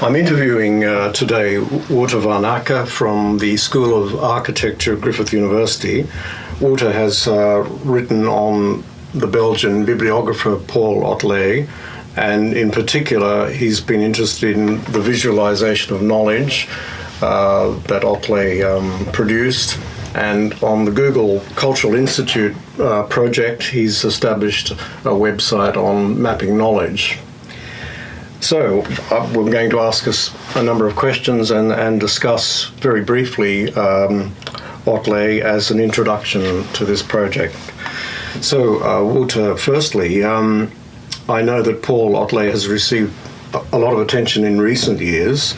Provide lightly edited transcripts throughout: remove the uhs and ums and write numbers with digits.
I'm interviewing today Wouter van Acker from the School of Architecture at Griffith University. Wouter has written on the Belgian bibliographer Paul Otlet, and in particular he's been interested in the visualization of knowledge that Otlet produced. And on the Google Cultural Institute project, he's established a website on mapping knowledge. So we're going to ask us a number of questions and discuss very briefly Otlet as an introduction to this project. So, Wouter, firstly, I know that Paul Otlet has received a lot of attention in recent years.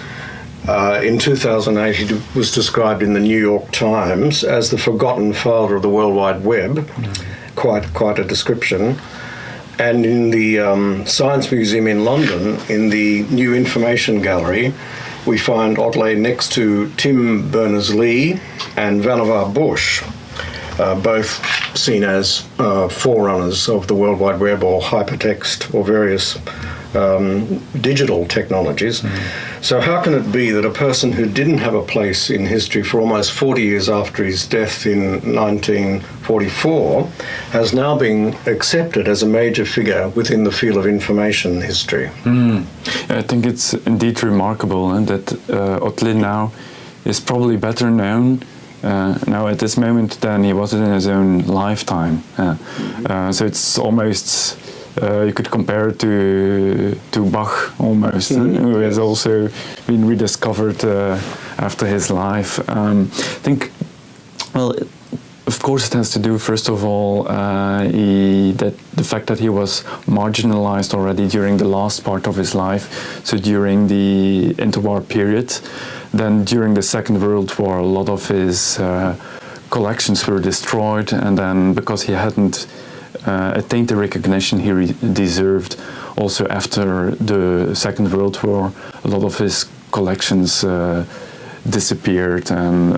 In 2008, he was described in the New York Times as the forgotten father of the World Wide Web. Quite a description. And in the Science Museum in London, in the New Information Gallery, we find Otlet next to Tim Berners-Lee and Vannevar Bush, both seen as forerunners of the World Wide Web or hypertext or various digital technologies. So how can it be that a person who didn't have a place in history for almost 40 years after his death in 1944 has now been accepted as a major figure within the field of information history? I think it's indeed remarkable that Otlet now is probably better known now at this moment than he was in his own lifetime. So it's almost... you could compare it to Bach almost, who has also been rediscovered after his life. I think, well, of course it has to do, first of all, the fact that he was marginalized already during the last part of his life, so during the interwar period. Then during the Second World War, a lot of his collections were destroyed, and then because he hadn't attained the recognition he deserved. Also after the Second World War, a lot of his collections disappeared and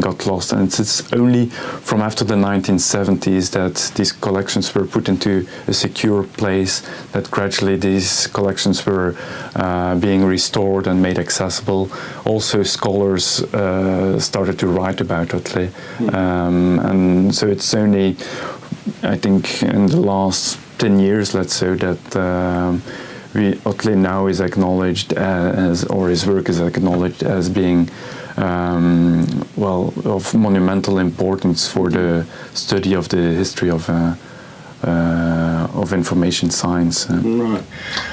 got lost. And it's only from after the 1970s that these collections were put into a secure place, that gradually these collections were being restored and made accessible. Also scholars started to write about Otlet. And so it's only, I think, in the last 10 years, let's say, that Otlet now is acknowledged as, or his work is acknowledged as being of monumental importance for the study of the history of information science. Right.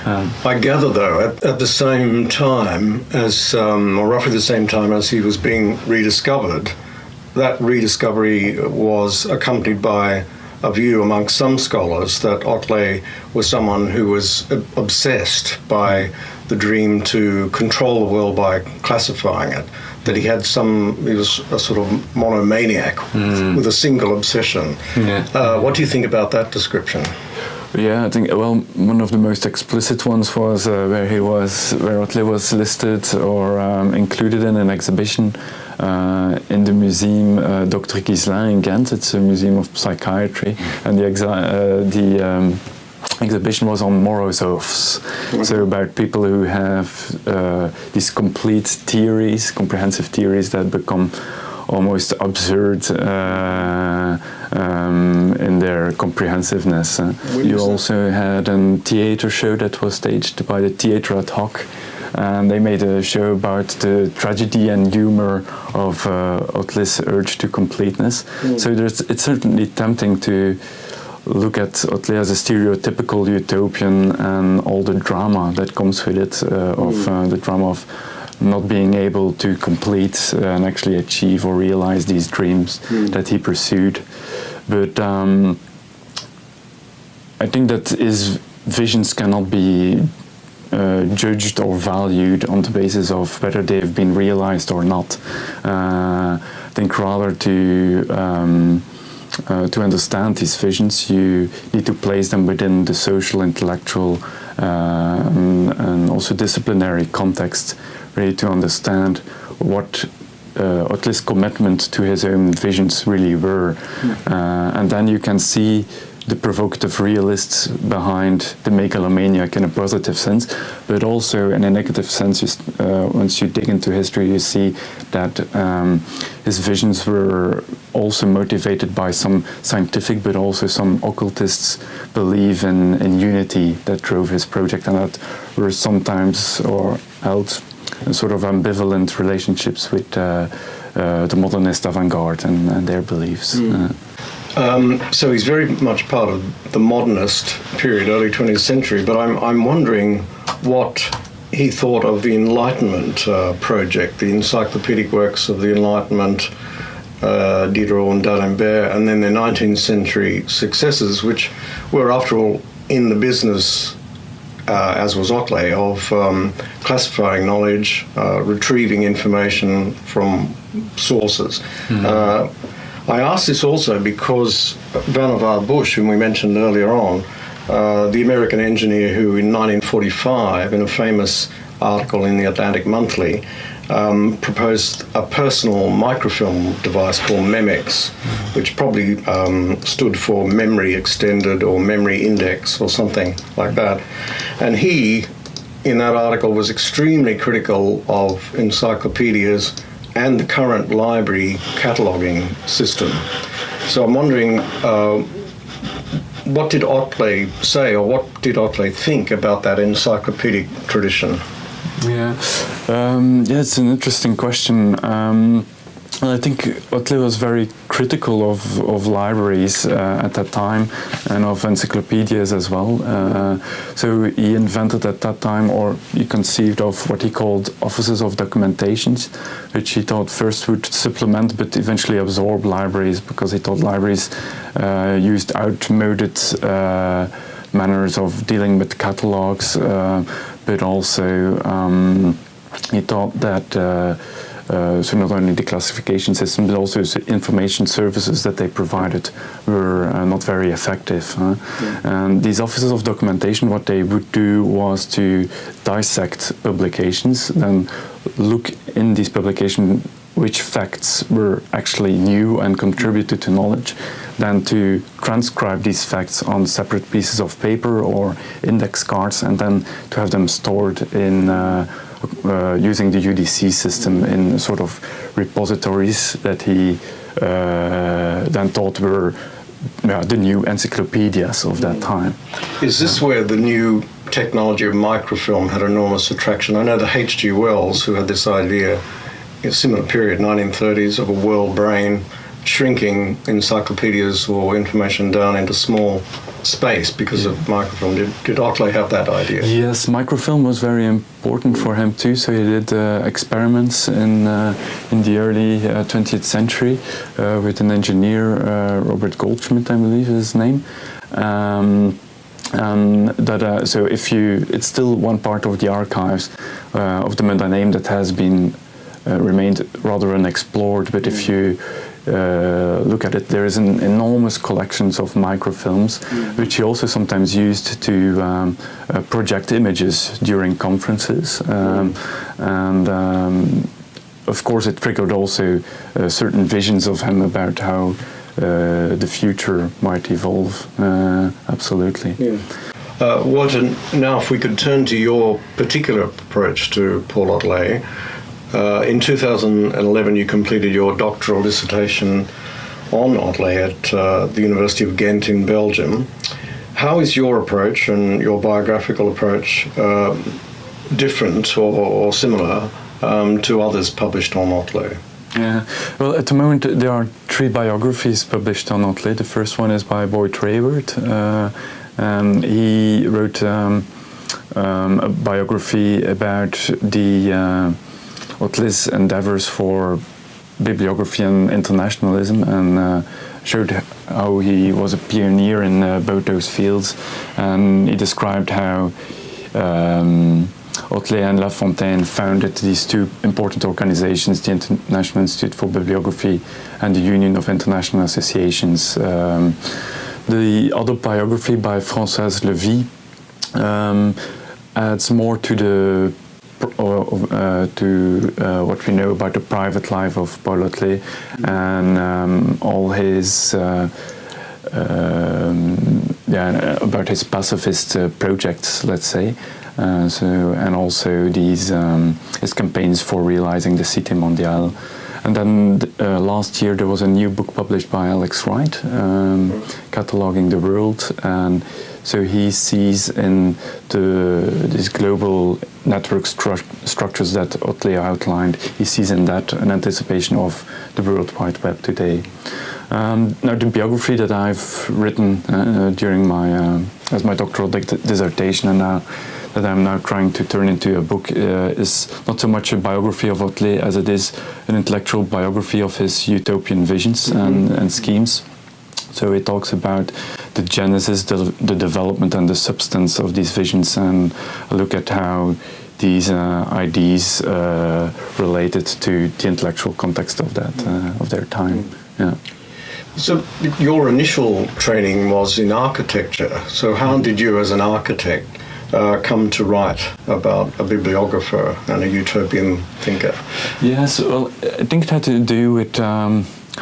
I gather, though, at the same time as, or roughly the same time as he was being rediscovered, that rediscovery was accompanied by a view amongst some scholars that Otlet was someone who was obsessed by the dream to control the world by classifying it, that he was a sort of monomaniac with a single obsession. What do you think about that description? Yeah, I think, well, one of the most explicit ones was where Otlet was listed or included in an exhibition in the museum Dr. Ghislain in Ghent. It's a museum of psychiatry, and the exhibition was on morozovs, so about people who have these complete theories, comprehensive theories that become almost absurd in their comprehensiveness. You also had a theater show that was staged by the Theatre ad hoc, and they made a show about the tragedy and humor of Otlet's urge to completeness. So it's certainly tempting to look at Otlet as a stereotypical utopian and all the drama that comes with it, the drama of not being able to complete and actually achieve or realize these dreams that he pursued. But I think that his visions cannot be judged or valued on the basis of whether they have been realized or not. I think rather to understand these visions, you need to place them within the social, intellectual, and also disciplinary context, really to understand what Otlet's commitment to his own visions really were. And then you can see the provocative realists behind the megalomaniac in a positive sense, but also in a negative sense. Once you dig into history, you see that his visions were also motivated by some scientific, but also some occultists' belief in unity that drove his project, and that were sometimes or held sort of ambivalent relationships with the modernist avant-garde and their beliefs. So he's very much part of the modernist period, early 20th century, but I'm wondering what he thought of the Enlightenment project, the encyclopedic works of the Enlightenment, Diderot and D'Alembert, and then their 19th century successors, which were, after all, in the business, as was Otlet, of classifying knowledge, retrieving information from sources. I ask this also because Vannevar Bush, whom we mentioned earlier on, the American engineer who in 1945, in a famous article in the Atlantic Monthly, proposed a personal microfilm device called Memex, which probably stood for Memory Extended or Memory Index or something like that. And he, in that article, was extremely critical of encyclopedias and the current library cataloguing system. So I'm wondering, what did Otlet say, or what did Otlet think about that encyclopedic tradition? Yeah, it's an interesting question. I think Otlet was very critical of libraries at that time and of encyclopedias as well. So he invented at that time, or he conceived of what he called offices of documentations, which he thought first would supplement but eventually absorb libraries, because he thought libraries used outmoded manners of dealing with catalogs, but also he thought that so not only the classification system, but also the information services that they provided were not very effective. And these offices of documentation, what they would do was to dissect publications, then look in these publications which facts were actually new and contributed to knowledge, then to transcribe these facts on separate pieces of paper or index cards, and then to have them stored in using the UDC system in sort of repositories that he then thought were the new encyclopedias of that time. Is this where the new technology of microfilm had enormous attraction? I know that H.G. Wells, who had this idea in a similar period, 1930s, of a world brain, shrinking encyclopedias or information down into small space because of microfilm. Did Otlet have that idea? Yes, microfilm was very important for him too. So he did experiments in the early 20th century with an engineer, Robert Goldschmidt, I believe is his name. So it's still one part of the archives of the Mundaneum that has been remained rather unexplored. But if you look at it, there is an enormous collections of microfilms, which he also sometimes used to project images during conferences, and of course it triggered also certain visions of him about how the future might evolve. Absolutely. Yeah. Wouter, now if we could turn to your particular approach to Paul Otlet. In 2011, you completed your doctoral dissertation on Otlet at the University of Ghent in Belgium. How is your approach and your biographical approach different or similar to others published on Otlet? Yeah, well, at the moment there are 3 biographies published on Otlet. The first one is by Boyd Rayward. He wrote a biography about the Otlet's endeavors for bibliography and internationalism, and showed how he was a pioneer in both those fields. And he described how Otlet and La Fontaine founded these 2 important organizations, the International Institute for Bibliography and the Union of International Associations. The other biography by Françoise Levy adds more to the what we know about the private life of Paul Otlet and all his about his pacifist projects, let's say. And also these his campaigns for realizing the Cité Mondiale. And then last year there was a new book published by Alex Wright, cataloging the world, and so he sees in these global network structures that Otlet outlined, he sees in that an anticipation of the World Wide Web today. Now the biography that I've written during my as my doctoral dissertation, and now that I'm now trying to turn into a book, is not so much a biography of Otlet as it is an intellectual biography of his utopian visions and schemes. So it talks about the genesis, the development and the substance of these visions, and a look at how these ideas related to the intellectual context of that of their time. Yeah. So your initial training was in architecture. So how did you, as an architect, come to write about a bibliographer and a utopian thinker? Yes, well, I think it had to do with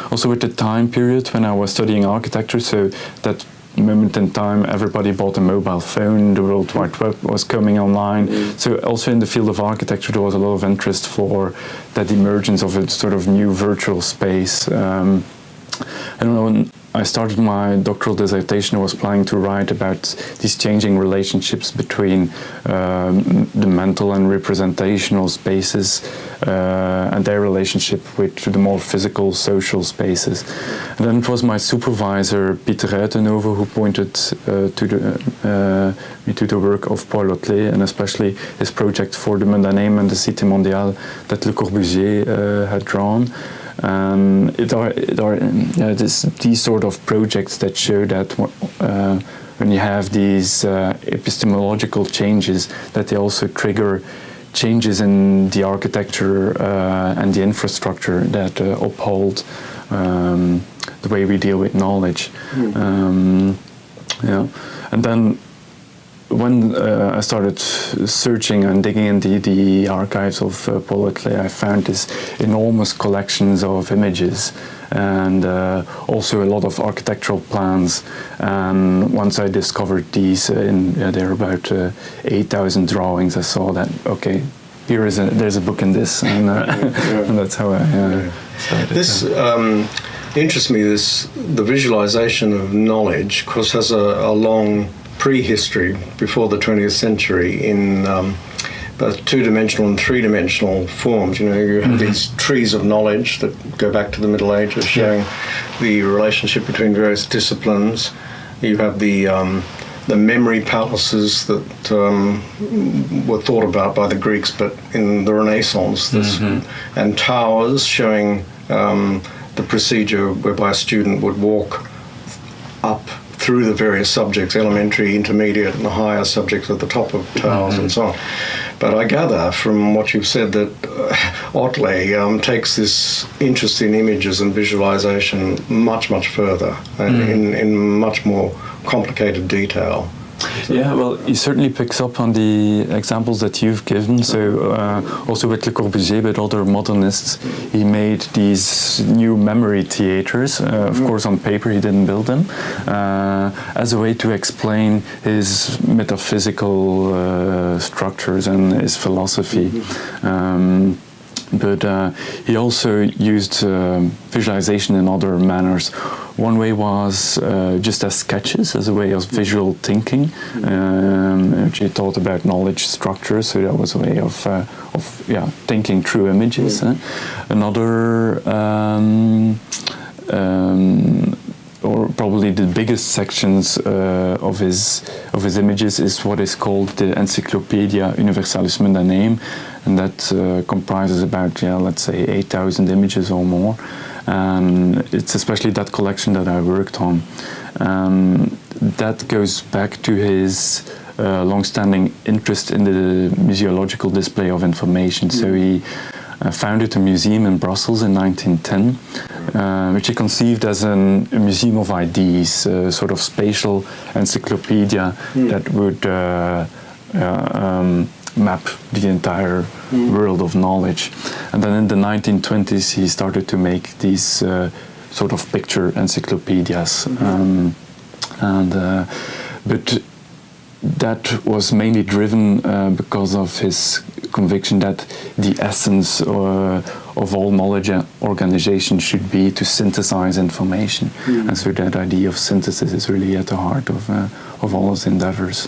also with the time period when I was studying architecture. So that moment in time, everybody bought a mobile phone, the World Wide Web was coming online. So also in the field of architecture, there was a lot of interest for that emergence of a sort of new virtual space. I don't know, when I started my doctoral dissertation, I was planning to write about these changing relationships between the mental and representational spaces and their relationship with the more physical, social spaces. And then it was my supervisor, Pieter Ruitenhoven, who pointed me to the work of Paul Otlet, and especially his project for the Mundaneum and the Cité Mondiale that Le Corbusier had drawn. These sort of projects that show that when you have these epistemological changes, that they also trigger changes in the architecture and the infrastructure that uphold the way we deal with knowledge. And then when I started searching and digging into the archives of Paul Otlet, I found these enormous collections of images and also a lot of architectural plans. And once I discovered these, there are about 8,000 drawings, I saw that, okay, there's a book in this, and, and that's how I started. This interests me, the visualization of knowledge, of course, has a long prehistory before the 20th century in both two-dimensional and three-dimensional forms. You know, you have these trees of knowledge that go back to the Middle Ages, showing the relationship between various disciplines. You have the memory palaces that were thought about by the Greeks, but in the Renaissance, and towers showing the procedure whereby a student would walk up through the various subjects, elementary, intermediate, and the higher subjects at the top of towers and so on. But I gather from what you've said that Otlet takes this interest in images and visualization much, much further and in much more complicated detail. Yeah, well, he certainly picks up on the examples that you've given. So also with Le Corbusier, but other modernists, he made these new memory theaters. Of course, on paper, he didn't build them, as a way to explain his metaphysical structures and his philosophy. But he also used visualization in other manners. One way was just as sketches, as a way of visual thinking. He thought about knowledge structures, so that was a way of thinking through images. Another, or probably the biggest sections of his images, is what is called the Encyclopedia Universalis Mundaneum, and that comprises about, let's say 8,000 images or more. It's especially that collection that I worked on. That goes back to his long-standing interest in the museological display of information. So he founded a museum in Brussels in 1910, which he conceived as a museum of ideas, sort of spatial encyclopedia that would map the entire world of knowledge. And then in the 1920s he started to make these sort of picture encyclopedias. But that was mainly driven because of his conviction that the essence of all knowledge organization should be to synthesize information. And so that idea of synthesis is really at the heart of all his endeavors.